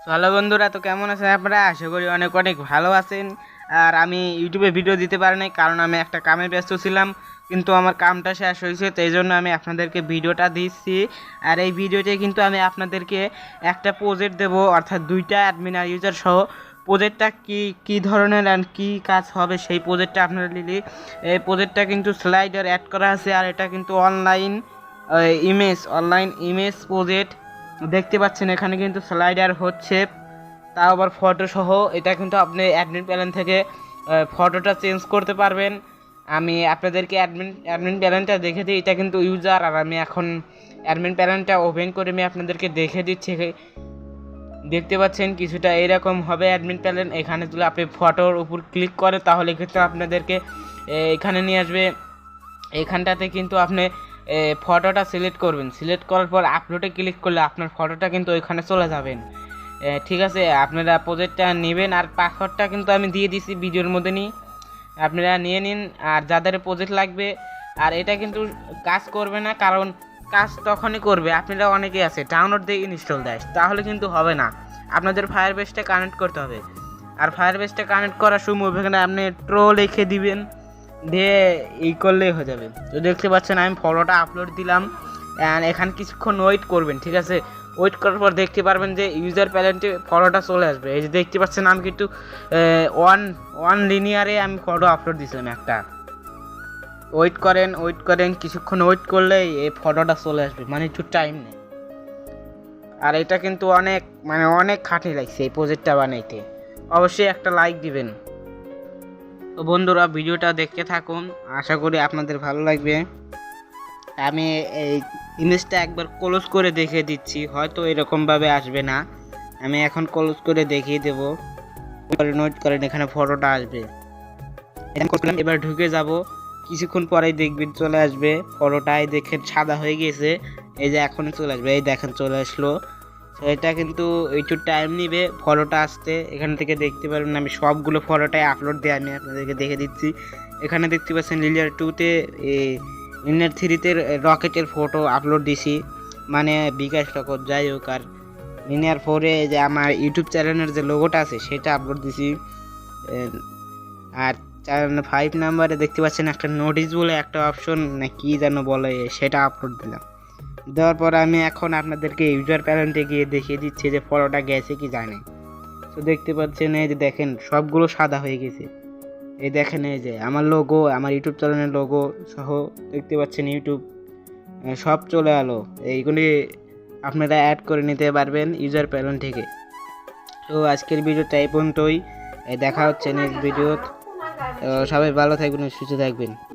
Hello বন্ধুরা, তো কেমন আছেন আপনারা? আশা করি অনেক অনেক ভালো আছেন। আর আমি ইউটিউবে ভিডিও দিতে পারি নাই, কারণ আমি একটা কামে ব্যস্ত ছিলাম, কিন্তু আমার কামটা শেষ হয়েছে, তো এই জন্য আমি আপনাদেরকে ভিডিওটা দিচ্ছি। আর এই ভিডিওতে কিন্তু আমি আপনাদেরকে একটা প্রজেক্ট দেব, অর্থাৎ দুইটা অ্যাডমিন আর ইউজার সহ প্রজেক্টটা কি ধরনের আর কী কাজ হবে সেই প্রজেক্টটা আপনারা নিলে। এই প্রজেক্টটা কিন্তু স্লাইডার অ্যাড করা আছে, আর এটা কিন্তু অনলাইন ইমেজ প্রজেক্ট দেখতে পাচ্ছেন। এখানে কিন্তু স্লাইডার হচ্ছে, তাও আবার ফটো সহ। এটা কিন্তু আপনি অ্যাডমিন প্যানেল থেকে ফটোটা চেঞ্জ করতে পারবেন। আমি আপনাদেরকে অ্যাডমিন প্যানেলটা দেখে দিই। এটা কিন্তু ইউজার, আর আমি এখন অ্যাডমিন প্যানেলটা ওপেন করে আমি আপনাদেরকে দেখে দিচ্ছি। দেখতে পাচ্ছেন কিছুটা এরকম হবে অ্যাডমিন প্যানেল। এখানে যদি আপনি ফটোর উপর ক্লিক করেন তাহলে কিন্তু আপনাদেরকে এখানে নিয়ে আসবে। এখানটাতে কিন্তু আপনি ফটোটা সিলেক্ট করবেন, সিলেক্ট করার পর আপলোডে ক্লিক করলে আপনার ফটোটা কিন্তু ওইখানে চলে যাবেন। ঠিক আছে, আপনারা প্রজেক্টটা নেবেন, আর পাসওয়ার্ডটা কিন্তু আমি দিয়ে দিছি ভিডিওর মধ্যে নিয়ে, আপনারা নিয়ে নিন। আর যাদের প্রজেক্ট লাগবে, আর এটা কিন্তু কাজ করবে না, কারণ কাজ তখনই করবে আপনারা অনেকেই আছে ডাউনলোড দিয়ে ইনস্টল দেয়, তাহলে কিন্তু হবে না। আপনাদের ফায়ারবেসটা কানেক্ট করতে হবে, আর ফায়ারবেসটা কানেক্ট করার সময় এখানে আপনি ট্রো লিখে দিবেন, দিয়ে এই করলেই হয়ে যাবে। তো দেখতে পাচ্ছেন আমি ফটোটা আপলোড দিলাম, অ্যান্ড এখানে কিছুক্ষণ ওয়েট করবেন। ঠিক আছে, ওয়েট করার পর দেখতে পারবেন যে ইউজার প্যানেলে ফটোটা চলে আসবে। এই যে দেখতে পাচ্ছেন আমি কিন্তু ওয়ান লিনিয়ারে আমি ফটো আপলোড দিয়েছিলাম একটা। ওয়েট করেন কিছুক্ষণ ওয়েট করলেই এই ফটোটা চলে আসবে, মানে একটু টাইম নেই। আর এটা কিন্তু অনেক খাটনি লাগছে এই প্রজেক্টটা বানাইতে। অবশ্যই একটা লাইক দিবেন। তো বন্ধুরা, ভিডিওটা দেখতে থাকুন, আশা করি আপনাদের ভালো লাগবে। আমি এই ইমেজটা একবার ক্লোজ করে দেখিয়ে দিচ্ছি, হয়তো এরকমভাবে আসবে না। আমি এখন ক্লোজ করে দেখিয়ে দেবো। নোট করেন, এখানে ফটোটা আসবে। এবার ঢুকে যাব, কিছুক্ষণ পরেই দেখবেন চলে আসবে ফটোটাই। দেখেন সাদা হয়ে গেছে, এই যে এখনই চলে আসবে, এই দেখেন চলে আসলো। এটা কিন্তু একটু টাইম নিবে ফটোটা আসতে। এখান থেকে দেখতে পারবেন আমি সবগুলো ফটোটাই আপলোড দিয়ে আমি আপনাদেরকে দেখে দিচ্ছি। এখানে দেখতে পাচ্ছেন লিনিয়ার 2-তে, লিনিয়ার 3-তে রকেটের ফটো আপলোড দিছি, মানে বিকাশ রকেট যাই হোক। আর লিনিয়ার 4-এ যে আমার ইউটিউব চ্যানেলের যে লোগোটা আছে সেটা আপলোড দিছি। আর 5 নাম্বারে দেখতে পাচ্ছেন একটা নোটিশ বলে একটা অপশন না কি যেন বলে, সেটা আপলোড দিলাম। দেওয়ার পর আমি এখন আপনাদেরকে ইউজার প্যানেলে গিয়ে দেখিয়ে দিচ্ছি যে ফটোটা গেছে কি জানে। তো দেখতে পাচ্ছেন এই যে দেখেন সবগুলো সাদা হয়ে গেছে। এই দেখেন এই যে আমার লোগো, আমার ইউটিউব চ্যানেলের লোগো সহ দেখতে পাচ্ছেন ইউটিউব সব চলে এলো। এইগুলি আপনারা অ্যাড করে নিতে পারবেন ইউজার প্যানেল থেকে। তো আজকের ভিডিওটা এই পর্যন্তই, দেখা হচ্ছে নেক্সট ভিডিও। সবাই ভালো থাকবেন, সুস্থ থাকবেন।